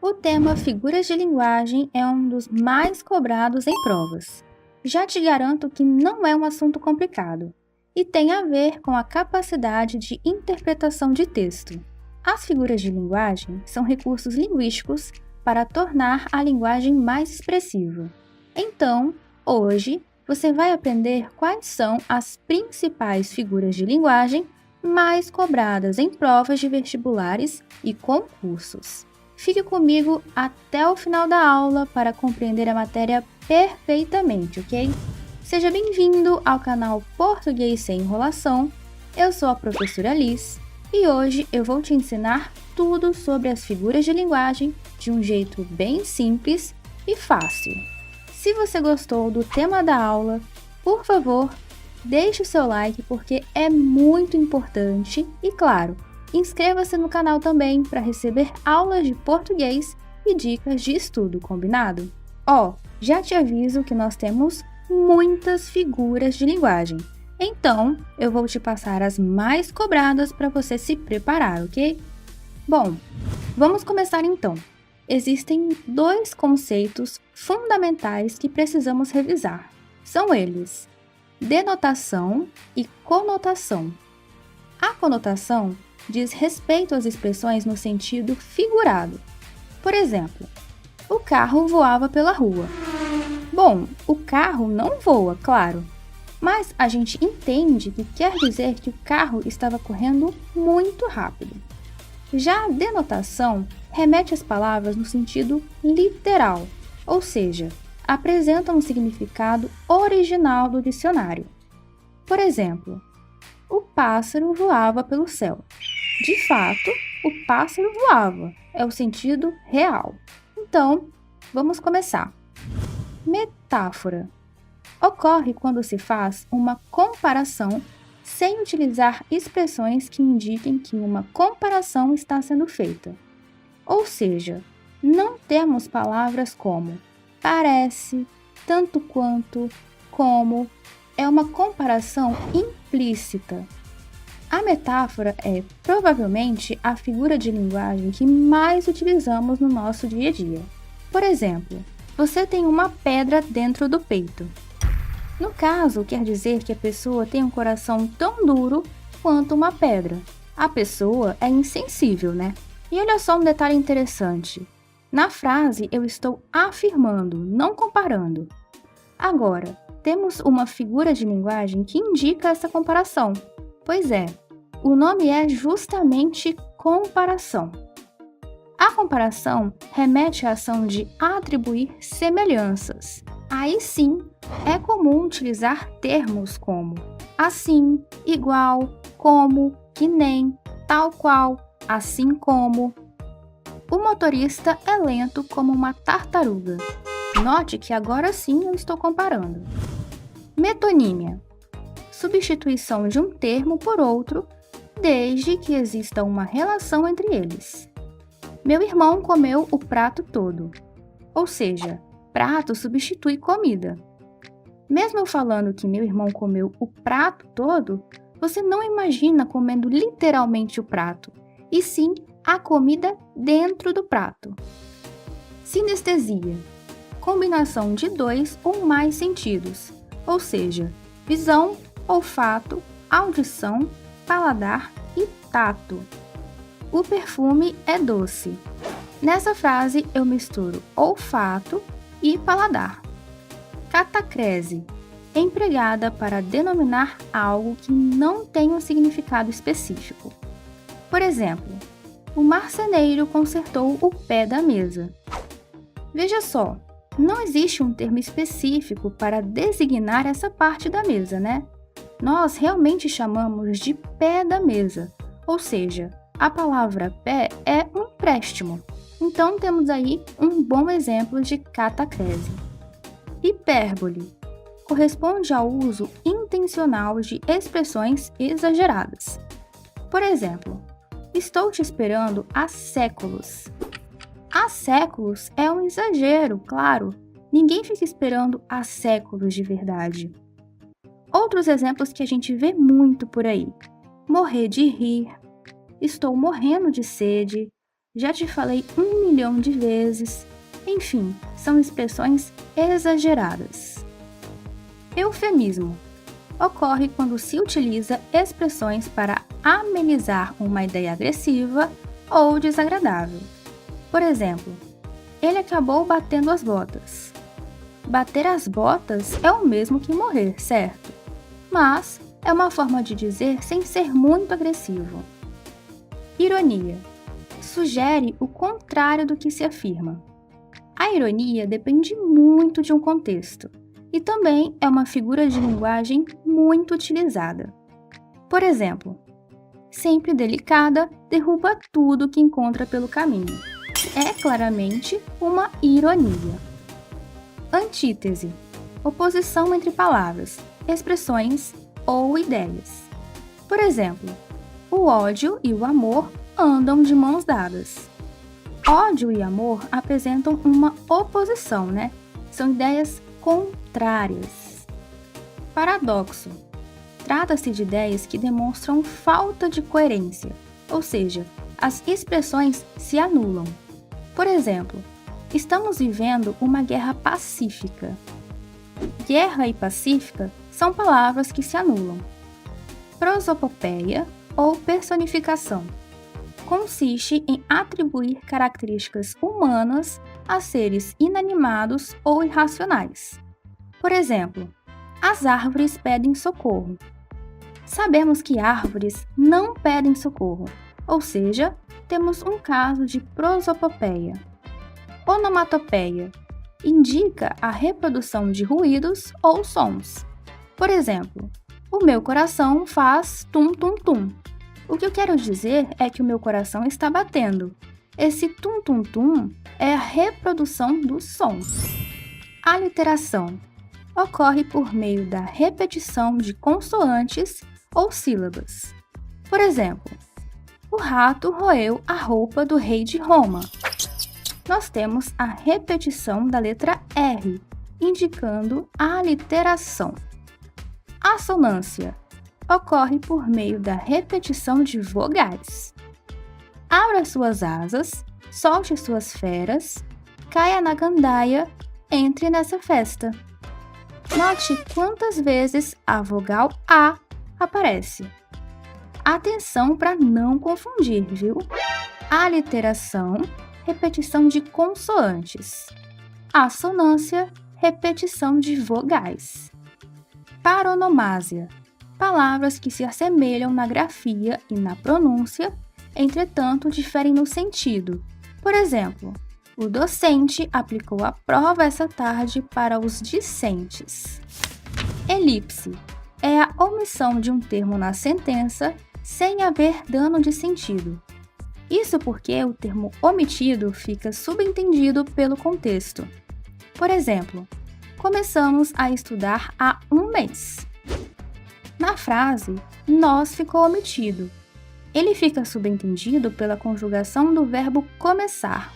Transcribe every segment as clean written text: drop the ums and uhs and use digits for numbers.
O tema figuras de linguagem é um dos mais cobrados em provas. Já te garanto que não é um assunto complicado e tem a ver com a capacidade de interpretação de texto. As figuras de linguagem são recursos linguísticos para tornar a linguagem mais expressiva. Então, hoje, você vai aprender quais são as principais figuras de linguagem mais cobradas em provas de vestibulares e concursos. Fique comigo até o final da aula para compreender a matéria perfeitamente, ok? Seja bem-vindo ao canal Português Sem Enrolação. Eu sou a professora Liz e hoje eu vou te ensinar tudo sobre as figuras de linguagem de um jeito bem simples e fácil. Se você gostou do tema da aula, por favor, deixe o seu like porque é muito importante e, claro, inscreva-se no canal também para receber aulas de português e dicas de estudo, combinado? Já te aviso que nós temos muitas figuras de linguagem, então eu vou te passar as mais cobradas para você se preparar, ok? Bom, vamos começar então. Existem dois conceitos fundamentais que precisamos revisar. São eles: denotação e conotação. A conotação diz respeito às expressões no sentido figurado. Por exemplo, o carro voava pela rua. Bom, o carro não voa, claro, mas a gente entende que quer dizer que o carro estava correndo muito rápido. Já a denotação remete às palavras no sentido literal, ou seja, apresenta um significado original do dicionário. Por exemplo, o pássaro voava pelo céu. De fato, o pássaro voava, é o sentido real. Então, vamos começar. Metáfora. Ocorre quando se faz uma comparação sem utilizar expressões que indiquem que uma comparação está sendo feita. Ou seja, não temos palavras como parece, tanto quanto, como. É uma comparação implícita. A metáfora é, provavelmente, a figura de linguagem que mais utilizamos no nosso dia a dia. Por exemplo, você tem uma pedra dentro do peito. No caso, quer dizer que a pessoa tem um coração tão duro quanto uma pedra. A pessoa é insensível, né? E olha só um detalhe interessante. Na frase, eu estou afirmando, não comparando. Agora, temos uma figura de linguagem que indica essa comparação. Pois é, o nome é justamente comparação. A comparação remete à ação de atribuir semelhanças. Aí sim, é comum utilizar termos como assim, igual, como, que nem, tal qual, assim como. O motorista é lento como uma tartaruga. Note que agora sim eu estou comparando. Metonímia. Substituição de um termo por outro, desde que exista uma relação entre eles. Meu irmão comeu o prato todo. Ou seja, prato substitui comida. Mesmo eu falando que meu irmão comeu o prato todo, você não imagina comendo literalmente o prato, e sim a comida dentro do prato. Sinestesia. Combinação de dois ou mais sentidos, ou seja, visão, olfato, audição, paladar e tato. O perfume é doce. Nessa frase eu misturo olfato e paladar. Catacrese, empregada para denominar algo que não tem um significado específico. Por exemplo, o marceneiro consertou o pé da mesa. Veja só, não existe um termo específico para designar essa parte da mesa, né? Nós realmente chamamos de pé da mesa, ou seja, a palavra pé é um préstimo. Então temos aí um bom exemplo de catacrese. Hipérbole corresponde ao uso intencional de expressões exageradas. Por exemplo, estou te esperando há séculos. Há séculos é um exagero, claro. Ninguém fica esperando há séculos de verdade. Outros exemplos que a gente vê muito por aí. Morrer de rir. Estou morrendo de sede. já te falei 1 milhão de vezes. Enfim, são expressões exageradas. Eufemismo ocorre quando se utiliza expressões para amenizar uma ideia agressiva ou desagradável. Por exemplo, ele acabou batendo as botas. Bater as botas é o mesmo que morrer, certo? Mas é uma forma de dizer sem ser muito agressivo. Ironia sugere o contrário do que se afirma. A ironia depende muito de um contexto e também é uma figura de linguagem muito utilizada. Por exemplo, sempre delicada, derruba tudo que encontra pelo caminho. É claramente uma ironia. Antítese, oposição entre palavras, expressões ou ideias. Por exemplo, o ódio e o amor andam de mãos dadas. Ódio e amor apresentam uma oposição, né? São ideias contrárias. Paradoxo. Trata-se de ideias que demonstram falta de coerência, ou seja, as expressões se anulam. Por exemplo, estamos vivendo uma guerra pacífica. Guerra e pacífica são palavras que se anulam. Prosopopeia ou personificação consiste em atribuir características humanas a seres inanimados ou irracionais. Por exemplo, as árvores pedem socorro. Sabemos que árvores não pedem socorro, ou seja, temos um caso de prosopopeia. Onomatopeia indica a reprodução de ruídos ou sons. Por exemplo, o meu coração faz tum-tum-tum. O que eu quero dizer é que o meu coração está batendo. Esse tum-tum-tum é a reprodução dos sons. Aliteração ocorre por meio da repetição de consoantes ou sílabas. Por exemplo, o rato roeu a roupa do rei de Roma. Nós temos a repetição da letra R, indicando a aliteração. Assonância ocorre por meio da repetição de vogais. Abra suas asas, solte suas feras, caia na gandaia, entre nessa festa. Note quantas vezes a vogal A aparece. Atenção para não confundir, viu? Aliteração, repetição de consoantes. Assonância, repetição de vogais. Paronomásia, palavras que se assemelham na grafia e na pronúncia, entretanto diferem no sentido. Por exemplo, o docente aplicou a prova essa tarde para os discentes. Elipse é a omissão de um termo na sentença sem haver dano de sentido. Isso porque o termo omitido fica subentendido pelo contexto. Por exemplo, começamos a estudar há um mês. Na frase, nós ficou omitido. Ele fica subentendido pela conjugação do verbo começar.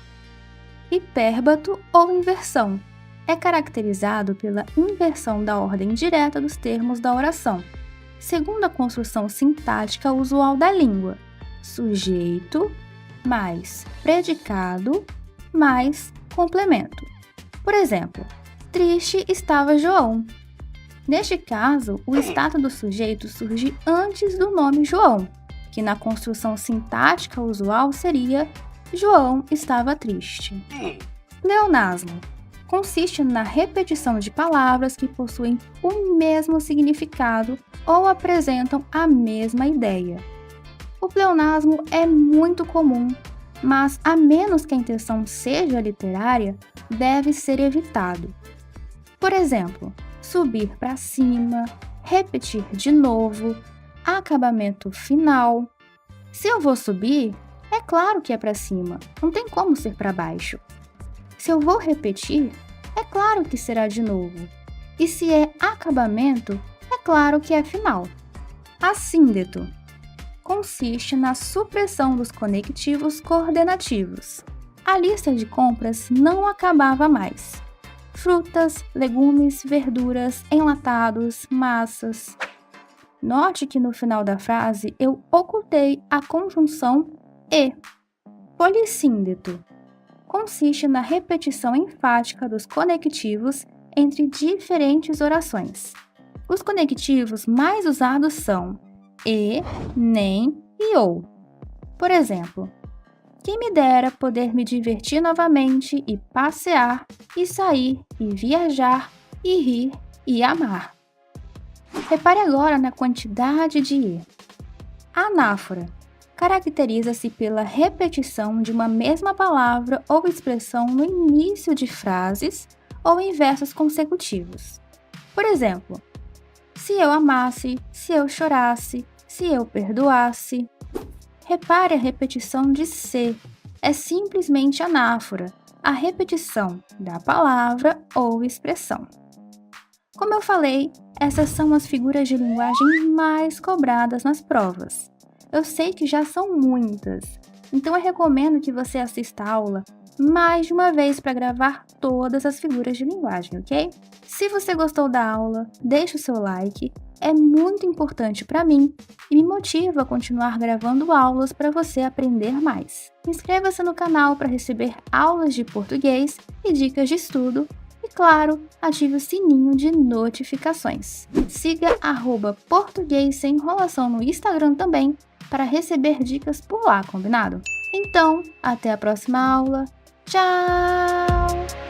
Hipérbato ou inversão é caracterizado pela inversão da ordem direta dos termos da oração, segundo a construção sintática usual da língua: sujeito mais predicado mais complemento. Por exemplo, triste estava João. Neste caso, o estado do sujeito surge antes do nome João, que na construção sintática usual seria João estava triste. Pleonasmo consiste na repetição de palavras que possuem o mesmo significado ou apresentam a mesma ideia. O pleonasmo é muito comum, mas a menos que a intenção seja literária, deve ser evitado. Por exemplo, subir para cima, repetir de novo, acabamento final. Se eu vou subir, é claro que é para cima, não tem como ser para baixo. Se eu vou repetir, é claro que será de novo. E se é acabamento, é claro que é final. Assíndeto consiste na supressão dos conectivos coordenativos. A lista de compras não acabava mais. Frutas, legumes, verduras, enlatados, massas. Note que no final da frase eu ocultei a conjunção e. Polissíndeto consiste na repetição enfática dos conectivos entre diferentes orações. Os conectivos mais usados são e, nem e ou. Por exemplo, quem me dera poder me divertir novamente e passear, e sair, e viajar, e rir, e amar. Repare agora na quantidade de e. A anáfora caracteriza-se pela repetição de uma mesma palavra ou expressão no início de frases ou em versos consecutivos. Por exemplo, se eu amasse, se eu chorasse, se eu perdoasse. Repare a repetição de se. É simplesmente anáfora, a repetição da palavra ou expressão. Como eu falei, essas são as figuras de linguagem mais cobradas nas provas. Eu sei que já são muitas, então eu recomendo que você assista a aula mais de uma vez para gravar todas as figuras de linguagem, ok? Se você gostou da aula, deixe o seu like, é muito importante para mim e me motiva a continuar gravando aulas para você aprender mais. Inscreva-se no canal para receber aulas de português e dicas de estudo e, claro, ative o sininho de notificações. Siga @português sem enrolação no Instagram também para receber dicas por lá, combinado? Então, até a próxima aula. Tchau!